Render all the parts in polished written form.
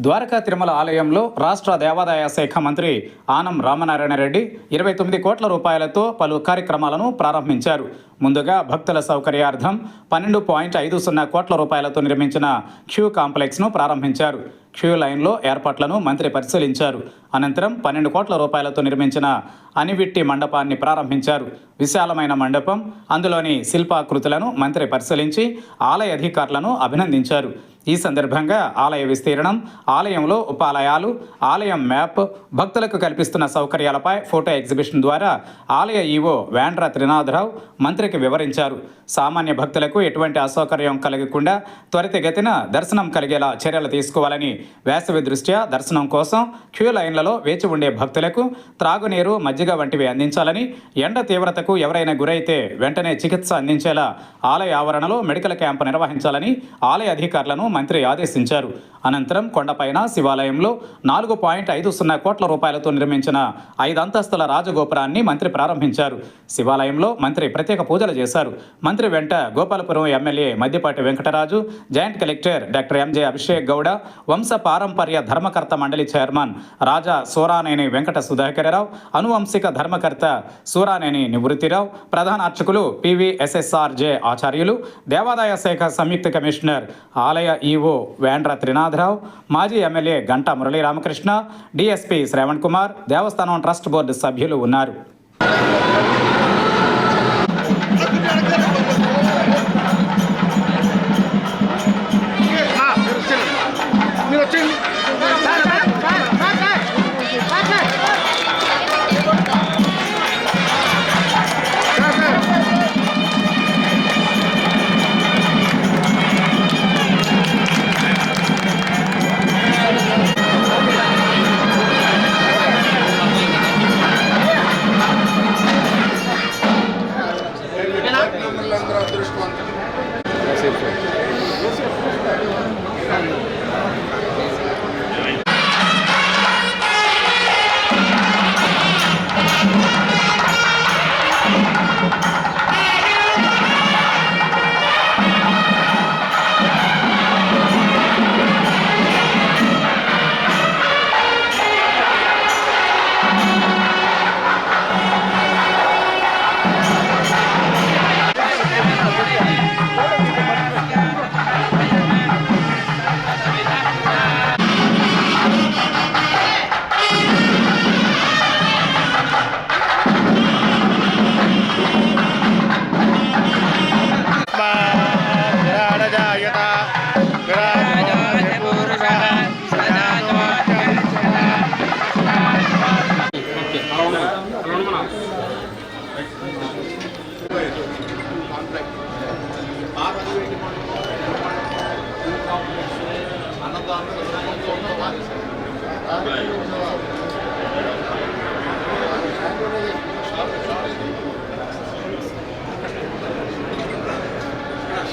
ద్వారకా తిరుమల ఆలయంలో రాష్ట్ర దేవాదాయ శాఖ మంత్రి ఆనం రామనారాయణ రెడ్డి 29 కోట్ల రూపాయలతో పలు కార్యక్రమాలను ప్రారంభించారు. ముందుగా భక్తుల సౌకర్యార్థం 12.50 కోట్ల రూపాయలతో నిర్మించిన క్యూ కాంప్లెక్స్ను ప్రారంభించారు. క్యూ లైన్లో ఏర్పాట్లను మంత్రి పరిశీలించారు. అనంతరం 12 కోట్ల రూపాయలతో నిర్మించిన అనివిట్టి మండపాన్ని ప్రారంభించారు. విశాలమైన మండపం, అందులోని శిల్పాకృతులను మంత్రి పరిశీలించి ఆలయ అధికారులను అభినందించారు. ఈ సందర్భంగా ఆలయ విస్తీర్ణం, ఆలయంలో ఉపాలయాలు, ఆలయం మ్యాప్, భక్తులకు కల్పిస్తున్న సౌకర్యాలపై ఫోటో ఎగ్జిబిషన్ ద్వారా ఆలయ ఈవో వేండ్ర త్రినాథరావు మంత్రికి వివరించారు. సామాన్య భక్తులకు ఎటువంటి అసౌకర్యం కలగకుండా త్వరితగతిన దర్శనం కలిగేలా చర్యలు తీసుకోవాలని, వేసవి దృష్ట్యా దర్శనం కోసం క్యూ లైన్లలో వేచి ఉండే భక్తులకు త్రాగునీరు, మజ్జిగ వంటివి అందించాలని, ఎండ తీవ్రతకు ఎవరైనా గురైతే వెంటనే చికిత్స అందించేలా ఆలయ ఆవరణలో మెడికల్ క్యాంపు నిర్వహించాలని ఆలయ అధికారులను మంత్రి ఆదేశించారు. అనంతరం కొండపైన శివాలయంలో 4.50 కోట్ల రూపాయలతో నిర్మించిన 5 అంతస్తుల రాజగోపురాన్ని మంత్రి ప్రారంభించారు. శివాలయంలో మంత్రి ప్రత్యేక పూజలు చేశారు. మంత్రి వెంట Gopalapuram MLA Maddipati Venkataraju, joint collector doctor MJ Abhishek Gowda, వంశ పారంపర్య ధర్మకర్త మండలి చైర్మన్ రాజా సూరానేని వెంకట సుధాకరరావు, అనువంశిక ధర్మకర్త సూరానేని నివృత్తిరావు, ప్రధాన అర్చకులు PVSSRJ ఆచార్యులు, దేవాదాయ శాఖ సంయుక్త కమిషనర్ ఆలయ ఈవో వేండ్ర త్రినాథరావు, మాజీ ఎమ్మెల్యే గంటా మురళీ రామకృష్ణ, DSP శ్రవణ్ కుమార్, దేవస్థానం ట్రస్ట్ బోర్డు సభ్యులు ఉన్నారు.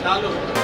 Shalom.